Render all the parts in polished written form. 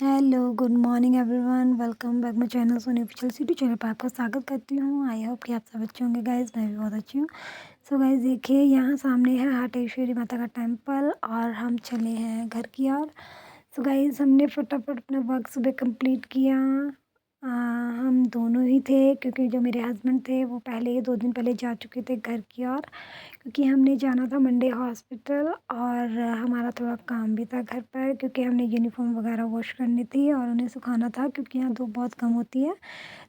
Hello, good morning everyone, welcome back my channel Soni official city channel पर आपका स्वागत करती हूँ। आई होप कि आप सब अच्छे होंगे गाइज़, मैं भी बहुत अच्छी हूँ। सो गाइज़ देखिए, यहाँ सामने है हाटेश्वरी माता का टेम्पल और हम चले हैं घर की ओर। सो गाइज़ हमने फटाफट अपना वर्क सुबह कंप्लीट किया। हम दोनों ही थे क्योंकि जो मेरे हस्बैंड थे वो पहले ही 2 दिन पहले जा चुके थे घर की ओर, क्योंकि हमने जाना था मंडे हॉस्पिटल और हमारा थोड़ा काम भी था घर पर, क्योंकि हमने यूनिफ़ॉर्म वगैरह वॉश करनी थी और उन्हें सुखाना था, क्योंकि यहाँ धूप बहुत कम होती है।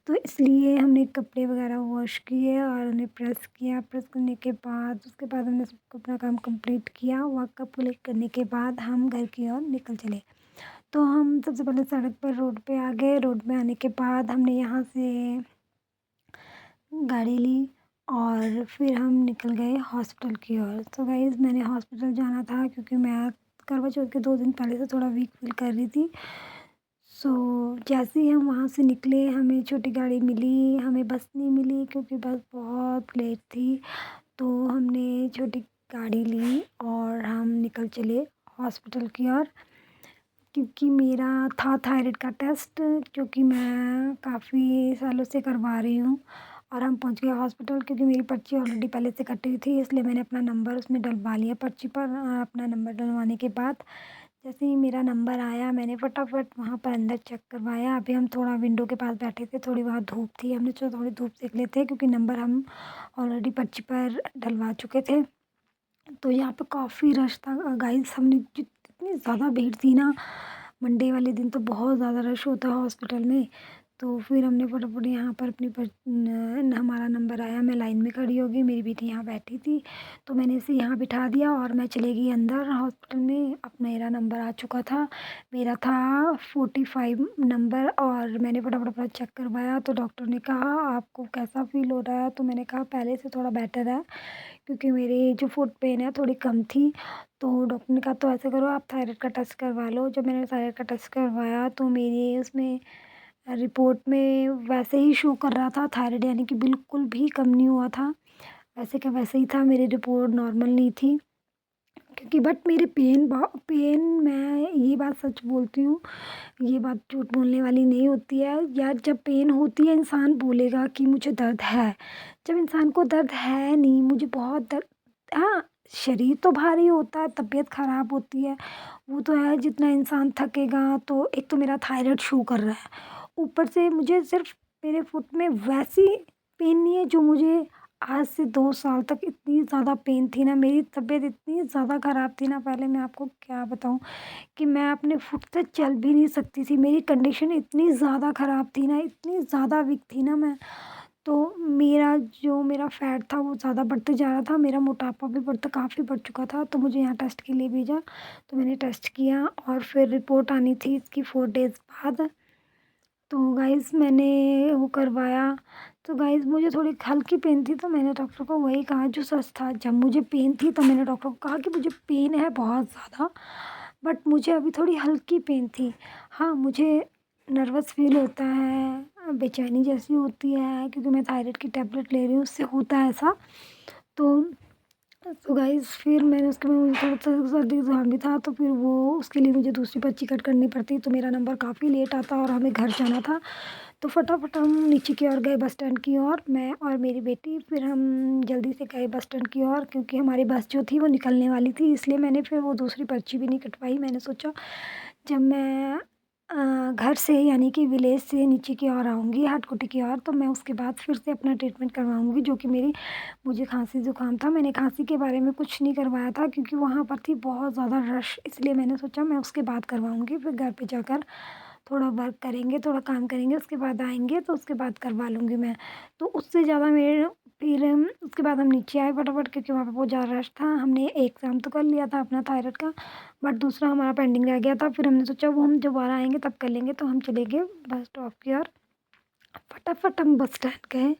तो इसलिए हमने कपड़े वगैरह वॉश किए और उन्हें प्रेस किया। प्रेस करने के बाद उसके बाद हमने सबको अपना काम कंप्लीट किया। वर्क कंप्लीट करने के बाद हम घर की ओर निकल चले। तो हम सबसे पहले सड़क पर रोड पे आ गए। रोड पे आने के बाद हमने यहाँ से गाड़ी ली और फिर हम निकल गए हॉस्पिटल की ओर। तो गाइज़ मैंने हॉस्पिटल जाना था क्योंकि मैं करवा चौथ के 2 दिन पहले से थोड़ा वीक फ़ील कर रही थी। सो जैसे ही हम वहाँ से निकले हमें छोटी गाड़ी मिली, हमें बस नहीं मिली क्योंकि बस बहुत लेट थी। तो हमने छोटी गाड़ी ली और हम निकल चले हॉस्पिटल की ओर, क्योंकि मेरा था थायराइड का टेस्ट, जो कि मैं काफ़ी सालों से करवा रही हूँ। और हम पहुँच गए हॉस्पिटल क्योंकि मेरी पर्ची ऑलरेडी पहले से कटी हुई थी, इसलिए मैंने अपना नंबर उसमें डलवा लिया पर्ची पर। अपना नंबर डलवाने के बाद जैसे ही मेरा नंबर आया मैंने फटाफट वहाँ पर अंदर चेक करवाया। अभी हम थोड़ा विंडो के पास बैठे थे, थोड़ी वहाँ धूप थी, हमने सोचा थोड़ी धूप सेक लेते हैं क्योंकि नंबर हम ऑलरेडी पर्ची पर डलवा चुके थे। तो यहाँ पे काफ़ी रश था गाइस। हमने इतनी ज़्यादा भीड़ थी ना, मंडे वाले दिन तो बहुत ज़्यादा रश होता है हॉस्पिटल में। तो फिर हमने फटाफट यहाँ पर अपनी हमारा नंबर आया, मैं लाइन में खड़ी हो गई, मेरी बेटी यहाँ बैठी थी तो मैंने इसे यहाँ बिठा दिया और मैं चली गई अंदर हॉस्पिटल में। अब मेरा नंबर आ चुका था, मेरा था 45 नंबर और मैंने फटाफट अपना चेक करवाया। तो डॉक्टर ने कहा आपको कैसा फ़ील हो रहा है? तो मैंने कहा पहले से थोड़ा बेटर है, क्योंकि मेरी जो फुट पेन है थोड़ी कम थी। तो डॉक्टर ने कहा तो ऐसा करो आप थायराइड का टेस्ट करवा लो। जब मैंने थायराइड का टेस्ट करवाया तो मेरी उसमें रिपोर्ट में वैसे ही शो कर रहा था थायराइड, यानी कि बिल्कुल भी कम नहीं हुआ था, वैसे का वैसे ही था। मेरी रिपोर्ट नॉर्मल नहीं थी क्योंकि बट मेरे पेन मैं ये बात सच बोलती हूँ, ये बात झूठ बोलने वाली नहीं होती है यार। जब पेन होती है इंसान बोलेगा कि मुझे दर्द है, जब इंसान को दर्द है नहीं, मुझे बहुत दर्द, हाँ शरीर तो भारी होता है, तबीयत ख़राब होती है, वो तो है। जितना इंसान थकेगा, तो एक तो मेरा थायराइड शो कर रहा है, ऊपर से मुझे सिर्फ मेरे फुट में वैसी पेन नहीं है जो मुझे आज से 2 साल तक इतनी ज़्यादा पेन थी ना। मेरी तबीयत इतनी ज़्यादा ख़राब थी ना, पहले मैं आपको क्या बताऊँ कि मैं अपने फुट से चल भी नहीं सकती थी। मेरी कंडीशन इतनी ज़्यादा ख़राब थी ना, इतनी ज़्यादा वीक थी ना मैं। तो मेरा फ़ैट था वो ज़्यादा बढ़ते जा रहा था, मेरा मोटापा भी काफ़ी बढ़ चुका था। तो मुझे यहाँ टेस्ट के लिए भेजा, तो मैंने टेस्ट किया और फिर रिपोर्ट आनी थी इसकी 4 डेज़ बाद। तो गाइज़ मैंने वो करवाया। तो गाइज़ मुझे थोड़ी हल्की पेन थी, तो मैंने डॉक्टर को वही कहा जो सच था। जब मुझे पेन थी तो मैंने डॉक्टर को कहा कि मुझे पेन है बहुत ज़्यादा, बट मुझे अभी थोड़ी हल्की पेन थी। हाँ, मुझे नर्वस फ़ील होता है, बेचैनी जैसी होती है क्योंकि मैं थायराइड की टैबलेट ले रही हूँ, उससे होता है ऐसा। तो गाइज़ फिर मैंने उसके बाद मुझे थोड़ा-सा सर्दी ज़ुकाम भी था, तो फिर वो उसके लिए मुझे दूसरी पर्ची कट करनी पड़ती, तो मेरा नंबर काफ़ी लेट आता और हमें घर जाना था। तो फटाफट हम नीचे की ओर गए बस स्टैंड की ओर, मैं और मेरी बेटी। फिर हम जल्दी से गए बस स्टैंड की ओर क्योंकि हमारी बस जो थी वो निकलने वाली थी, इसलिए मैंने फिर वो दूसरी पर्ची भी नहीं कटवाई। मैंने सोचा जब मैं घर से यानी कि विलेज से नीचे की ओर आऊँगी हाटकोटी की ओर, तो मैं उसके बाद फिर से अपना ट्रीटमेंट करवाऊँगी, जो कि मुझे खाँसी ज़ुकाम था। मैंने खाँसी के बारे में कुछ नहीं करवाया था क्योंकि वहाँ पर थी बहुत ज़्यादा रश, इसलिए मैंने सोचा मैं उसके बाद करवाऊँगी। फिर घर पे जाकर थोड़ा वर्क करेंगे, थोड़ा काम करेंगे, उसके बाद आएँगे तो उसके बाद करवा लूँगी मैं। तो उससे ज़्यादा मेरे फिर उसके बाद हम नीचे आए फटाफट क्योंकि वहाँ पे बहुत ज़्यादा रश था। हमने एक एग्ज़ाम तो कर लिया था अपना थायराइड का, बट दूसरा हमारा पेंडिंग रह गया था। फिर हमने सोचा वो हम दोबारा आएँगे तब कर लेंगे, तो हम चले गए बस स्टॉप की ओर। फटाफट हम बस स्टैंड गए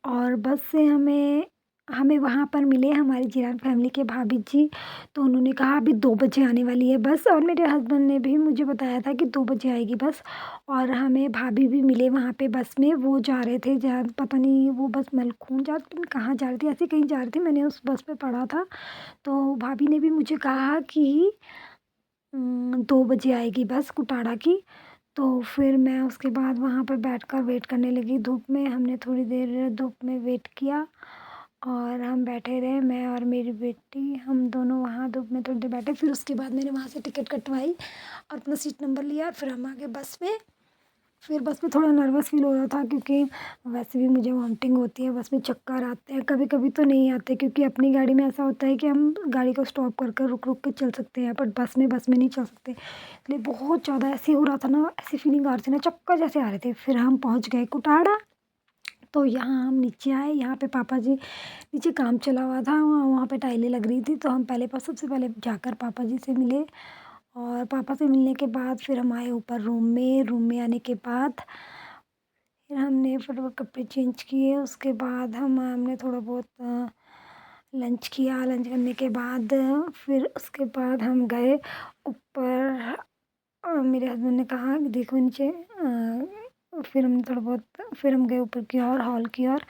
और बस से हमें हमें वहाँ पर मिले हमारी जिरान फैमिली के भाभी जी। तो उन्होंने कहा अभी 2 बजे आने वाली है बस, और मेरे हस्बैंड ने भी मुझे बताया था कि 2 बजे आएगी बस। और हमें भाभी भी मिले वहाँ पे बस में, वो जा रहे थे पता नहीं वो बस मलखून जा रही थी, कहाँ जा रही थी, ऐसे कहीं जा रही थी, मैंने उस बस पे पढ़ा था। तो भाभी ने भी मुझे कहा कि 2 बजे आएगी बस कुटाड़ा की। तो फिर मैं उसके बाद वहाँ पर बैठकर वेट करने लगी धूप में। हमने थोड़ी देर धूप में वेट किया और हम बैठे रहे, मैं और मेरी बेटी, हम दोनों वहाँ धूप में थोड़ी देर बैठे। फिर उसके बाद मैंने वहाँ से टिकट कटवाई और अपना सीट नंबर लिया। फिर हम आ गए बस में। फिर बस में थोड़ा नर्वस फ़ील हो रहा था क्योंकि वैसे भी मुझे वॉमिटिंग होती है, बस में चक्कर आते हैं। कभी-कभी तो नहीं आते क्योंकि अपनी गाड़ी में ऐसा होता है कि हम गाड़ी को स्टॉप कर कर रुक-रुक के चल सकते हैं, बट बस में नहीं चल सकते। इसलिए बहुत ज़्यादा ऐसे हो रहा था ना, ऐसी फ़ीलिंग आ रही थी ना, चक्कर जैसे आ रहे थे। फिर हम पहुँच गए कुटाड़ा। तो यहाँ हम नीचे आए, यहाँ पे पापा जी नीचे काम चला हुआ था, वहाँ पे टाइलें लग रही थी। तो हम सबसे पहले जाकर पापा जी से मिले और पापा से मिलने के बाद फिर हम आए ऊपर रूम में आने के बाद फिर हमने फटाफट कपड़े चेंज किए। उसके बाद हमने थोड़ा बहुत लंच किया। लंच करने के बाद फिर उसके बाद हम गए ऊपर। मेरे हस्बैंड ने कहा कि देखो नीचे। फिर हमने थोड़ा बहुत फिर हम गए ऊपर की ओर, हॉल की ओर।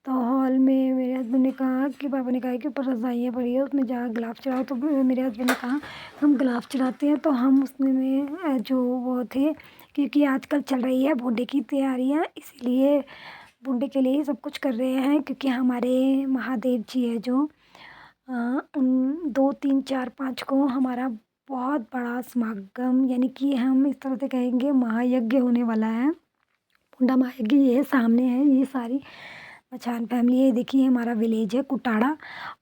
तो हॉल में मेरे हस्बैंड ने कहा कि पापा ने कहा कि ऊपर रज़ाइयाँ पड़ी है, उसमें जा ग्लाफ चढ़ाओ। तो मेरे हस्बैंड ने कहा हम ग्लाफ चढ़ाते हैं। तो हम उसमें में जो वो थे, क्योंकि आजकल चल रही है बर्थडे की तैयारियाँ, इसीलिए बर्थडे के लिए ही सब कुछ कर रहे हैं। क्योंकि हमारे महादेव जी है जो उन 2, 3, 4, 5 को हमारा बहुत बड़ा समागम, यानी कि हम इस तरह से कहेंगे महायज्ञ होने वाला है। हुंडा महायज्ञ ये सामने है, ये सारी मचान फैमिली है। देखिए हमारा विलेज है कुटाड़ा।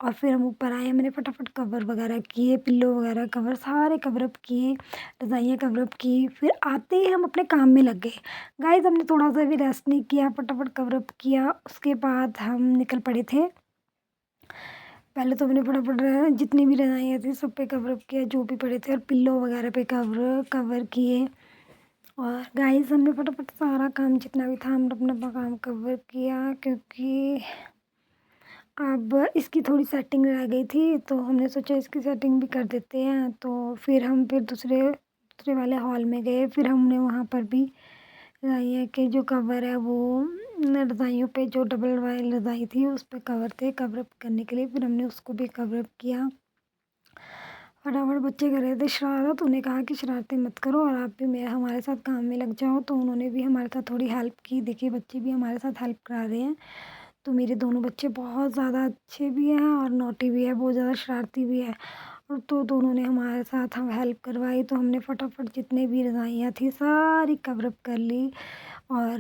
और फिर हम ऊपर आए, मैंने फटाफट कवर वगैरह किए, पिल्लो वगैरह कवर सारे कवर अप किए, रज़ाइयाँ कवर अप की। फिर आते ही हम अपने काम में लग गए। गाइस हमने थोड़ा सा भी रेस्ट नहीं किया, फटाफट कवर अप किया। उसके बाद हम निकल पड़े थे। पहले तो हमने फटाफट जितनी भी रज़ाइयाँ थी सब पे कवर अप किया, जो भी पड़े थे, और पिल्लो वगैरह पे कवर कवर किए। और गाइस हमने फटाफट सारा काम जितना भी था हमने अपना काम कवर किया, क्योंकि अब इसकी थोड़ी सेटिंग रह गई थी तो हमने सोचा इसकी सेटिंग भी कर देते हैं। तो फिर दूसरे दूसरे वाले हॉल में गए। फिर हमने वहाँ पर भी रज़ाइयों के जो कवर है वो रज़ाइयों पे जो डबल वाली रज़ाई थी उस पे कवर थे, कवर अप करने के लिए। फिर हमने उसको भी कवर अप किया। फटाफट बच्चे कर रहे थे शरारत, उन्हें कहा कि शरारतें मत करो और आप भी मेरे हमारे साथ काम में लग जाओ। तो उन्होंने भी हमारे साथ थोड़ी हेल्प की। देखिए बच्चे भी हमारे साथ हेल्प करा रहे हैं। तो मेरे दोनों बच्चे बहुत ज़्यादा अच्छे भी हैं और नॉटी भी है, बहुत ज़्यादा शरारती भी है। और तो दोनों ने हमारे साथ हम हेल्प करवाई। तो हमने फटाफट जितने भी रज़ाइयाँ थी सारी कवर अप कर ली। और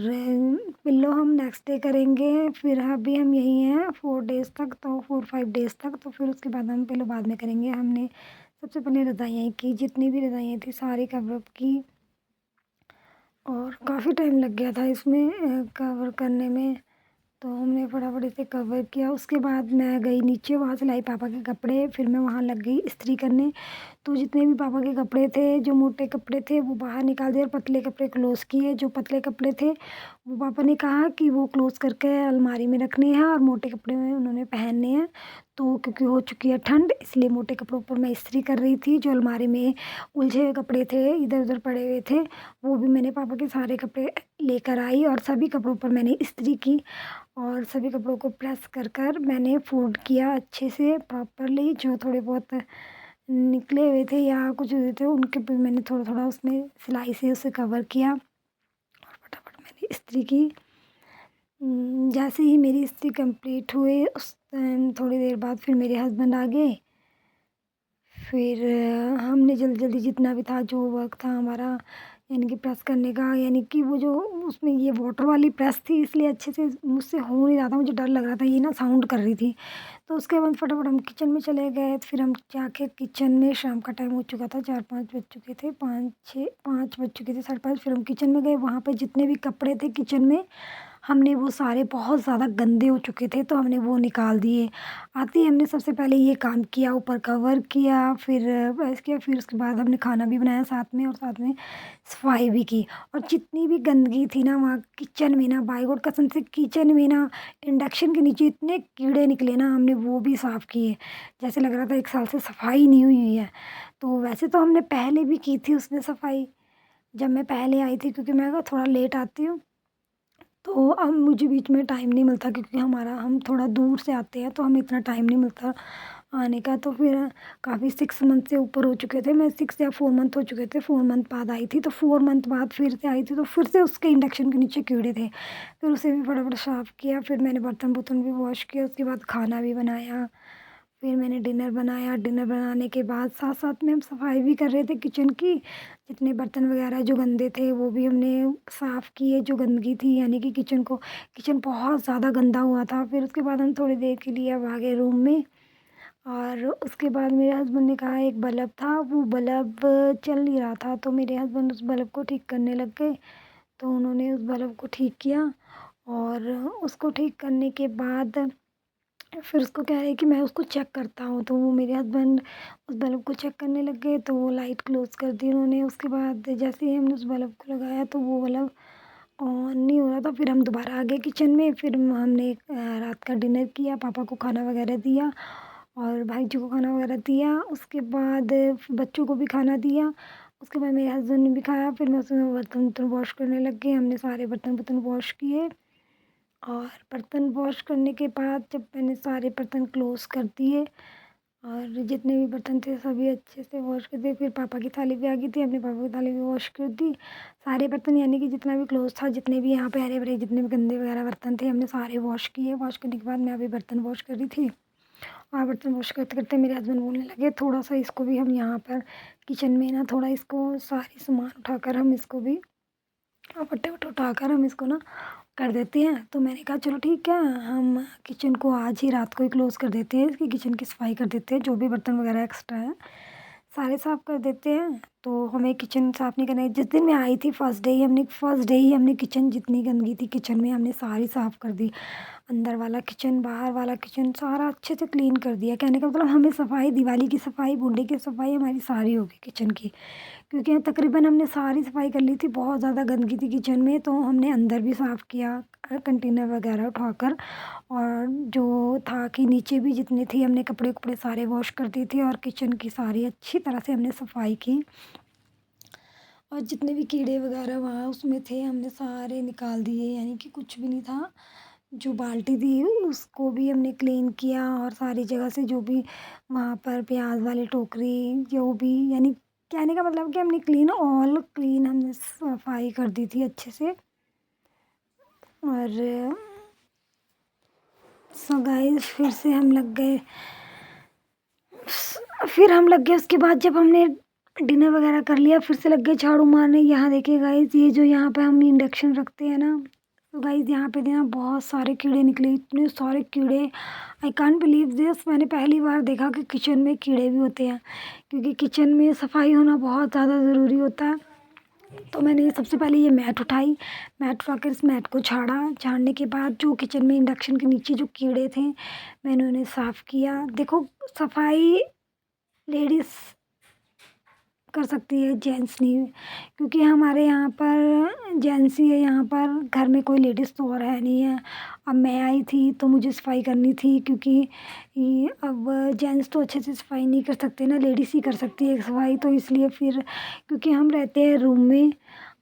पिल्लो हम नेक्स्ट डे करेंगे। फिर अभी हम यहीं हैं 4 डेज़ तक, तो 4-5 डेज़ तक। तो फिर उसके बाद हम पिल्लो बाद में करेंगे। हमने सबसे पहले रज़ाइयाँ की, जितनी भी रज़ाइयाँ थी सारी कवर अप की। और काफ़ी टाइम लग गया था इसमें कवर करने में। तो हमने फटाफट इसे कवर किया। उसके बाद मैं गई नीचे, वहाँ से लाई पापा के कपड़े। फिर मैं वहाँ लग गई इस्त्री करने। तो जितने भी पापा के कपड़े थे, जो मोटे कपड़े थे वो बाहर निकाल दिए और पतले कपड़े क्लोज़ किए। जो पतले कपड़े थे वो पापा ने कहा कि वो क्लोज़ करके अलमारी में रखने हैं और मोटे कपड़े में उन्होंने पहनने हैं। तो क्योंकि हो चुकी है ठंड, इसलिए मोटे कपड़ों पर मैं इस्त्री कर रही थी। जो अलमारी में उलझे हुए कपड़े थे, इधर-उधर पड़े हुए थे, वो भी मैंने पापा के सारे कपड़े लेकर आई और सभी कपड़ों पर मैंने इस्त्री की। और सभी कपड़ों को प्रेस कर कर मैंने फ़ोल्ड किया अच्छे से प्रॉपरली। जो थोड़े बहुत निकले हुए थे या कुछ हुए थे उनके पे मैंने थोड़ा-थोड़ा उसमें सिलाई से उसे कवर किया और फटाफट मैंने इस्त्री की। जैसे ही मेरी इस्त्री कंप्लीट हुई उस टाइम थोड़ी देर बाद फिर मेरे हस्बैंड आ गए। फिर हमने जल्दी-जल्दी जितना भी था जो वर्क था हमारा, यानी कि प्रेस करने का, यानी कि वो जो उसमें ये वाटर वाली प्रेस थी इसलिए अच्छे से मुझसे हो नहीं रहा था, मुझे डर लग रहा था, ये ना साउंड कर रही थी। तो उसके बाद फटाफट हम किचन में चले गए। फिर हम जाके किचन में, शाम का टाइम हो चुका था, 4-5 बज चुके थे, 5 बज चुके थे, 5:30। फिर हम किचन में गए, वहाँ पे जितने भी कपड़े थे किचन में हमने वो सारे बहुत ज़्यादा गंदे हो चुके थे तो हमने वो निकाल दिए। आते ही हमने सबसे पहले ये काम किया, ऊपर कवर किया, फिर प्रेस किया। फिर उसके बाद हमने खाना भी बनाया साथ में और साथ में सफाई भी की। और जितनी भी गंदगी थी ना वहाँ किचन में ना, बाय गॉड कसम से किचन में ना इंडक्शन के नीचे इतने कीड़े निकले ना, हमने वो भी साफ़ किए। जैसे लग रहा था 1 साल से सफाई नहीं हुई हुई है। तो वैसे तो हमने पहले भी की थी उसमें सफाई, जब मैं पहले आई थी, क्योंकि मैं थोड़ा लेट आती हूँ। तो अब मुझे बीच में टाइम नहीं मिलता क्योंकि हम थोड़ा दूर से आते हैं तो हमें इतना टाइम नहीं मिलता आने का। तो फिर काफ़ी 6 मंथ से ऊपर हो चुके थे, मैं 6 या 4 मंथ हो चुके थे, 4 मंथ बाद आई थी। तो 4 मंथ बाद फिर से आई थी तो फिर से उसके इंडक्शन के नीचे कीड़े थे। फिर उसे भी फटाफट साफ़ किया, फिर मैंने बर्तन-वर्तन भी वॉश किया, उसके बाद खाना भी बनाया। फिर मैंने डिनर बनाया, डिनर बनाने के बाद साथ-साथ में हम सफाई भी कर रहे थे किचन की। जितने बर्तन वगैरह जो गंदे थे वो भी हमने साफ़ किए, जो गंदगी थी यानी कि किचन बहुत ज़्यादा गंदा हुआ था। फिर उसके बाद हम थोड़ी देर के लिए अब आ गए रूम में और उसके बाद मेरे हस्बैंड ने कहा एक बल्ब था, वो बल्ब चल नहीं रहा था, तो मेरे हस्बैंड उस बल्ब को ठीक करने लग गए। तो उन्होंने उस बल्ब को ठीक किया और उसको ठीक करने के बाद फिर उसको कह रहे कि मैं उसको चेक करता हूँ, तो वो मेरे हस्बैंड उस बल्ब को चेक करने लग गए, तो वो लाइट क्लोज़ कर दी उन्होंने। उसके बाद जैसे ही हमने उस बल्ब को लगाया तो वो बल्ब ऑन नहीं हो रहा था। फिर हम दोबारा आ गए किचन में, फिर हमने रात का डिनर किया, पापा को खाना वगैरह दिया और भाई जी को खाना वगैरह दिया। उसके बाद बच्चों को भी खाना दिया। उसके बाद मेरे हस्बैंड ने भी खाया, फिर मैं उसमें बर्तन-वर्तन वॉश करने लग गई। हमने सारे बर्तन-वर्तन वॉश किए और बर्तन वॉश करने के बाद जब मैंने सारे बर्तन क्लोज़ कर दिए और जितने भी बर्तन थे सभी अच्छे से वॉश कर दिए। फिर पापा की थाली भी आ गई थी, हमने पापा की थाली भी वॉश कर दी। सारे बर्तन यानी कि जितना भी क्लोज़ था, जितने भी यहाँ पे हरे-भरे जितने भी गंदे वगैरह बर्तन थे, हमने सारे वॉश किए। वॉश करने के बाद मैं अभी बर्तन वॉश कर रही थी और बर्तन वॉश करते-करते मेरे हस्बैंड बोलने लगे थोड़ा-सा इसको भी हम यहाँ पर किचन में ना थोड़ा इसको सारी सामान उठाकर हम इसको भी फटाफट उठाकर हम इसको ना कर देते हैं। तो मैंने कहा चलो ठीक है, हम किचन को आज ही रात को ही क्लोज़ कर देते हैं, इसकी किचन की सफाई कर देते हैं, जो भी बर्तन वगैरह एक्स्ट्रा हैं सारे साफ़ कर देते हैं। तो हमें किचन साफ़ नहीं करना है। जिस दिन मैं आई थी फर्स्ट डे ही हमने किचन जितनी गंदगी थी किचन में हमने सारी साफ़ कर दी। अंदर वाला किचन, बाहर वाला किचन सारा अच्छे से क्लीन कर दिया। कहने का मतलब हमें सफाई, दिवाली की सफाई, बूढ़े की सफाई हमारी सारी हो गई किचन की। क्योंकि तकरीबन हमने सारी सफाई कर ली थी, बहुत ज़्यादा गंदगी थी किचन में, तो हमने अंदर भी साफ़ किया कंटेनर वगैरह उठाकर और जो था कि नीचे भी जितने थे हमने कपड़े-वपड़े सारे वॉश कर दिए थे और किचन की सारी अच्छी तरह से हमने सफाई की और जितने भी कीड़े वगैरह वहाँ उसमें थे हमने सारे निकाल दिए, यानी कि कुछ भी नहीं था। जो बाल्टी थी उसको भी हमने क्लीन किया और सारी जगह से जो भी वहाँ पर प्याज़ वाली टोकरी जो भी, यानी कहने का मतलब कि हमने क्लीन हमने सफाई कर दी थी अच्छे से। और सो गाइस फिर हम लग गए उसके बाद जब हमने डिनर वगैरह कर लिया फिर से लग गए झाड़ू मारने। यहाँ देखिए गाइस, ये जो यहाँ पे हम इंडक्शन रखते हैं ना, तो गाइस यहाँ पे ना बहुत सारे कीड़े निकले, इतने सारे कीड़े, आई कांट बिलीव दिस। मैंने पहली बार देखा कि किचन में कीड़े भी होते हैं, क्योंकि किचन में सफाई होना बहुत ज़्यादा ज़रूरी होता है। तो मैंने सबसे पहले ये मैट उठाई, मैट उठाकर इस मैट को झाड़ने के बाद जो किचन में इंडक्शन के नीचे जो कीड़े थे मैंने उन्हें साफ़ किया। देखो, सफाई लेडीज़ कर सकती है, जेंट्स नहीं, क्योंकि हमारे यहाँ पर जेंट्स ही है, यहाँ पर घर में कोई लेडीज़ तो और है नहीं है। अब मैं आई थी तो मुझे सफाई करनी थी, क्योंकि अब जेंट्स तो अच्छे से सफाई नहीं कर सकते ना, लेडीज़ ही कर सकती है सफाई। तो इसलिए फिर क्योंकि हम रहते हैं रूम में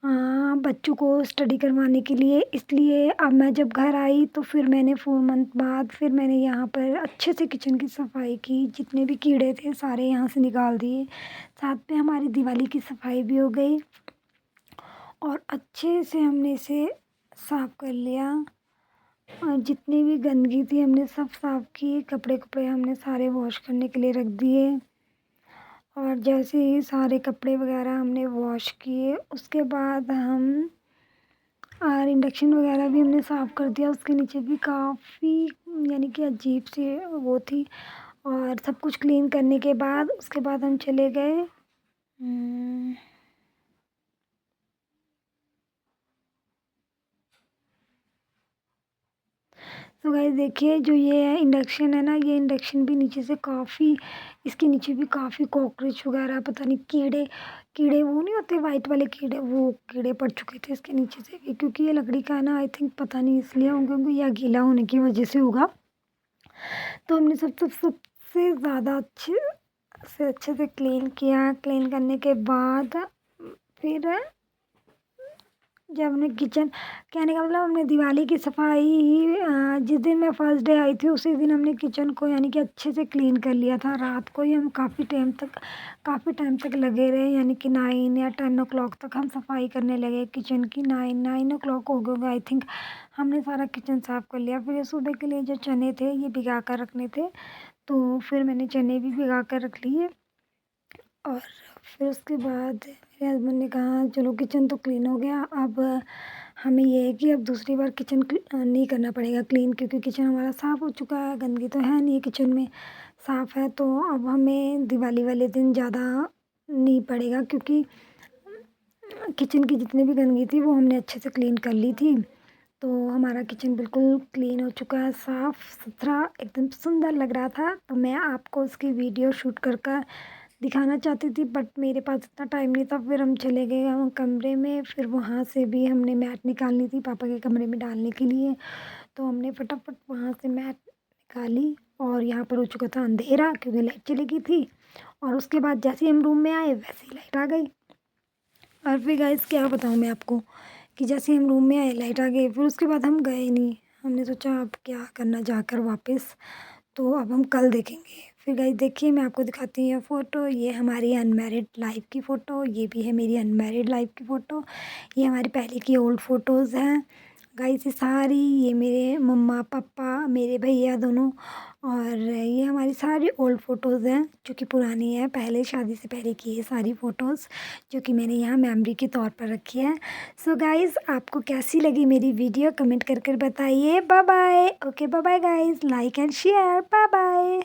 बच्चों को स्टडी करवाने के लिए, इसलिए अब मैं जब घर आई तो फिर मैंने 4 मंथ बाद फिर मैंने यहाँ पर अच्छे से किचन की सफाई की, जितने भी कीड़े थे सारे यहाँ से निकाल दिए। साथ में हमारी दिवाली की सफाई भी हो गई और अच्छे से हमने इसे साफ़ कर लिया और जितनी भी गंदगी थी हमने सब साफ़ की। कपड़े हमने सारे वॉश करने के लिए रख दिए और जैसे ही सारे कपड़े वगैरह हमने वॉश किए उसके बाद हम और इंडक्शन वगैरह भी हमने साफ़ कर दिया। उसके नीचे भी काफ़ी, यानी कि अजीब सी वो थी, और सब कुछ क्लीन करने के बाद उसके बाद हम चले गए तो गाइस देखिए, जो ये है इंडक्शन है ना, ये इंडक्शन भी नीचे से काफ़ी, इसके नीचे भी काफ़ी कॉकरोच वगैरह, पता नहीं कीड़े कीड़े वो नहीं होते वाइट वाले कीड़े, वो कीड़े पड़ चुके थे इसके नीचे से भी, क्योंकि ये लकड़ी का है ना, आई थिंक पता नहीं इसलिए होंगे या गीला होने की वजह से होगा। तो हमने सबसे ज़्यादा अच्छे से क्लीन किया। क्लीन करने के बाद फिर जब हमने किचन, कहने का मतलब हमने दिवाली की सफाई जिस दिन मैं फर्स्ट डे आई थी उसी दिन हमने किचन को यानी कि अच्छे से क्लीन कर लिया था। रात को ही हम काफ़ी टाइम तक लगे रहे, यानी कि 9 या 10 o'clock तक हम सफाई करने लगे किचन की। 9 o'clock हो गए आई थिंक, हमने सारा किचन साफ़ कर लिया। फिर ये सुबह के लिए जो चने थे ये भिगा कर रखने थे, तो फिर मैंने चने भी भिगा कर रख लिए। और फिर उसके बाद मेरे हस्बैंड ने कहा चलो किचन तो क्लीन हो गया, अब हमें ये है कि अब दूसरी बार किचन नहीं करना पड़ेगा क्लीन, क्योंकि किचन हमारा साफ़ हो चुका है, गंदगी तो है नहीं किचन में, साफ़ है। तो अब हमें दिवाली वाले दिन ज़्यादा नहीं पड़ेगा, क्योंकि किचन की जितनी भी गंदगी थी वो हमने अच्छे से क्लीन कर ली थी। तो हमारा किचन बिल्कुल क्लीन हो चुका है, साफ़ सुथरा एकदम सुंदर लग रहा था। तो मैं आपको उसकी वीडियो शूट कर दिखाना चाहती थी, बट मेरे पास इतना टाइम नहीं था। फिर हम चले गए हम कमरे में, फिर वहाँ से भी हमने मैट निकालनी थी पापा के कमरे में डालने के लिए। तो हमने फटाफट वहाँ से मैट निकाली, और यहाँ पर हो चुका था अंधेरा क्योंकि लाइट चली गई थी। और उसके बाद जैसे ही हम रूम में आए वैसे ही लाइट आ गई। और फिर गाइस क्या बताऊँ मैं आपको कि जैसे ही हम रूम में आए लाइट आ गई, फिर उसके बाद हम गए नहीं। हमने सोचा अब क्या करना जाकर वापस, तो अब हम कल देखेंगे। फिर गाइस देखिए मैं आपको दिखाती हूँ ये फ़ोटो, ये हमारी अनमैरिड लाइफ़ की फ़ोटो, ये भी है मेरी अनमैरिड लाइफ़ की फ़ोटो, ये हमारी पहले की ओल्ड फ़ोटोज़ हैं। गाइस ये सारी, ये मेरे मम्मा पापा मेरे भैया दोनों, और ये हमारी सारी ओल्ड फ़ोटोज़ हैं जो कि पुरानी है, पहले शादी से पहले की ये सारी फ़ोटोज़ जो कि मैंने यहाँ मेमोरी के तौर पर रखी है। सो गाइस आपको कैसी लगी मेरी वीडियो कमेंट कर बताइए। Bye bye. Okay bye bye guys, like and share, bye bye.